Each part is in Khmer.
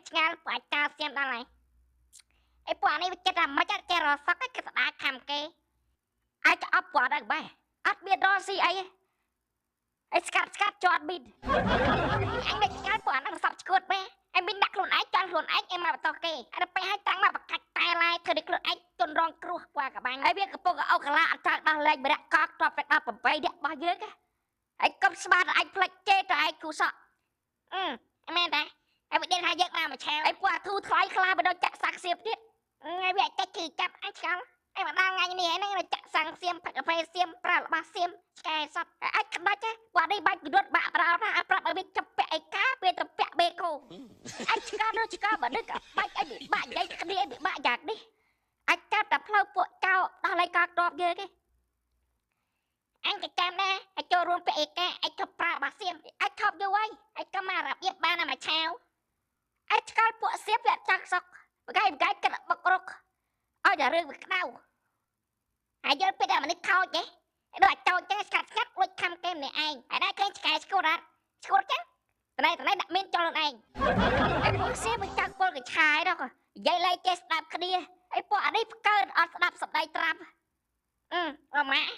ឆ្ងាល់ពួកអាចចោលសៀមដល់ហើយអីពួកអានេះវាចិត្តតែមិនអាចចេះរសឹកគេស្ដារខំគេអាចអប់ពួកដល់បែអត់មានរស់ស៊ីអីអីស្កាត់ជាប់មីនអញមិនឆ្ងាល់ពួកអាហ្នឹងសពឈួតបែអញមានដាក់ខ្លួនឯងចង់ខ្លួនឯងអីមកបន្តគេអត់ទៅឲ្យតាំងមកបកាច់តែឡាយធ្វើឲ្យខ្លួនឯងជន់រងគ្រោះពួកកបាញ់ហើយវាកំពុងអូកាឡាអត់ចង់ដោះលែងបរិយកកតបទៅដល់8នាក់របស់យើងហើយកុំស្បាតឯងផ្លេចជេរទៅឯងគូសក់មែនតាហើយវាដឹងថាយើងមកឆាវហើយពួកអាធូថ្លៃខ្លះបើដល់ចាក់សាក់សៀមទៀតហើយវាអាចគឺចាប់អញឆ្កល់ឯម្ដងថ្ងៃនេះហ្នឹងចាក់សាំងសៀមផឹកកាហ្វេសៀមប្រើរបស់សៀមឆ្កែសតអាចក្បាច់ពួកនេះបាច់ពិរុទ្ធបាក់ប្រោណាប្រាប់ឲ្យវាចាប់ពាក់ឯកាពេលទៅពាក់បេកូអាចឆ្កល់ដូចឆ្កល់បើនឹកបាច់ឲ្យវាបាក់និយាយគ្នាវាបាក់យ៉ាងនេះអាចចាប់តែផ្លូវពួកចៅដោះលែងកកដបយើងទេអញក៏ចាំដែរអាចចូលរួមពាក់ឯកាអាចទៅប្រើរបស់សៀមអាចថប់យូរហើយអាចក៏មករបៀបបានតែមួយឆាវអាចឆ្កល់ពួកសៀមវាចាក់សុកបកាយគិតបុករុកឲ្យតែរឿងវាក្តៅហើយយកពេលតែមនុស្សខោចទេដូចអាចចោចចឹងស្កាត់លុចខំគេម្នាក់ឯងហើយដែរឃើញឆ្កែស្គួតអត់ស្គួតចឹងតែដាក់មានចូលខ្លួនឯងហើយពួកសៀមវាចាក់ពលកឆាយដល់និយាយលេងចេះស្ដាប់គ្នាហើយពួកអានេះកើអត់ស្ដាប់សម្ដីត្រាប់អម៉ាក់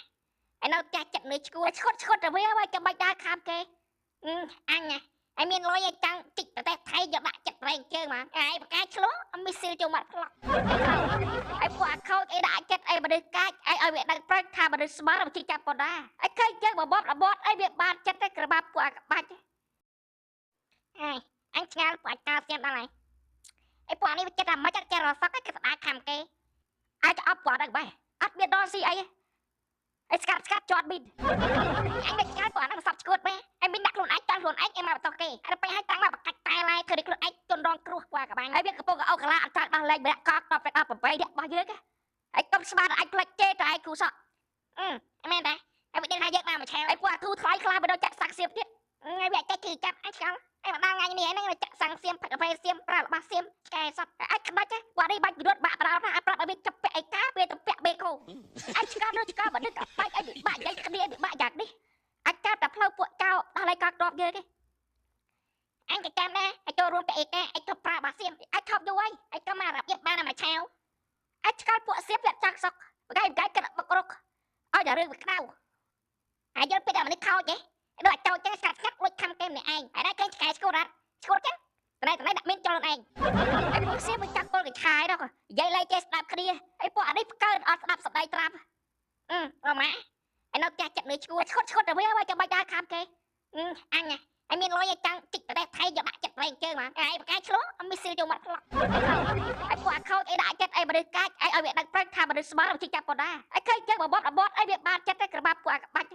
ហើយនៅផ្ទះចិត្តនៅឈួតទៅវាឲ្យចាំបាច់ដើរខាំគេអញហើយមានលុយឲ្យចាំងតិចតែថៃយកដាក់ចិត្តរែងជើងមកហើយបកាឆ្លោះអត់មានស៊ីលចូលមាត់ផ្លក់ហើយពួកអាខោចអីដាក់ចិត្តអីមនុស្សកាច់ឲ្យវាដឹងប្រឹកថាមនុស្សស្មើនឹងជីចាប់ប៉ុណ្ណាហើយឃើញជើងបបត់របត់អីវាបានចិត្តតែក្របពួកអាក្បាច់ហើយអញឆ្ងាល់ពួកអាចចោលសៀមដល់ហើយអីពួកនេះវាចិត្តតែមិនចេះរសឹកគេស្ដារខំគេអាចអប់ពួកដល់បែអត់មានរស់ស៊ីអីអីស្កាត់ជាប់មីនអញមិនឆ្ងាល់ពួកអាហ្នឹងសពឈួតបែអញមានដាក់ខ្លួនឯងចង់ខ្លួនឯងអីមកបន្តគេអត់ទៅឲ្យតាំងមកបកាច់តែឡាយធ្វើឲ្យខ្លួនឯងជន់រងគ្រោះពួកកបាញ់ហើយវាកំពុងអូកាឡាអត់ចង់ដោះលែងបរិយកកតបទៅដល់8នាក់របស់យើងហើយកុំស្បាតឯងផ្លេចជេរទៅឯងគូសក់មែនតាហើយវាដឹងថាយើងមកឆាវហើយពួកអាធូថ្លៃខ្លះបើដល់ចាក់សាក់សៀមទៀតហើយវាអាចគឺចាប់អញឆ្កល់ឯម្ដងថ្ងៃនេះហ្នឹងចាក់សាំងសៀមផឹកកាហ្វេសៀមប្រើរបស់សៀមឆ្កែសតអាចក្បាច់ពួកនេះបាច់ពិរុទ្ធបាក់ប្រោណាប្រាប់ឲ្យវាចាប់ពាក់ឯកាពេលទៅពាក់បេកូអាចឆ្កល់ដូចឆ្កល់បើនឹកបាច់ឲ្យវាបាក់និយាយគ្នាវាបាក់យ៉ាងនេះអាចចាប់តែផ្លូវពួកចៅដោះលែងកកដបយើងទេអញក៏ចាំដែរអាចចូលរួមពាក់ឯកាអាចទៅប្រើរបស់សៀមអាចថប់យូរហើយអាចក៏មករបៀបបានតែមួយឆាវអាចឆ្កល់ពួកសៀមវាចាក់សុកបកាយគិតបុករុកឲ្យតែរឿងវាក្តៅហើយយកពេលតែមនុស្សខោចទេដូចអាចចោចចឹងស្កាត់លុចខំគេម្នាក់ឯងហើយដែរឃើញឆ្កែស្គួតអត់ស្គួតចឹងតែដាក់មានចូលខ្លួនឯងហើយពួកសៀមវាចាក់ពលកឆាយដល់និយាយលេងចេះស្ដាប់គ្នាហើយពួកអានេះកើអត់ស្ដាប់សម្ដីត្រាប់អម៉ាក់ហើយនៅផ្ទះចិត្តនៅឈួតទៅវាឲ្យចាំបាច់ដើរខាំគេអញហើយមានលុយឲ្យចាំងតិចតែថៃយកដាក់ចិត្តរែងជើងមកហើយបកាឆ្លោះអត់មានស៊ីលចូលមាត់ផ្លក់ហើយពួកអាខោចអីដាក់ចិត្តអីមនុស្សកាច់ឲ្យវាដឹងប្រឹកថាមនុស្សស្មើនឹងជីចាប់ប៉ុណ្ណាហើយឃើញជើងបបត់អីវាបានចិត្តតែក្របពួកអាក្បាច់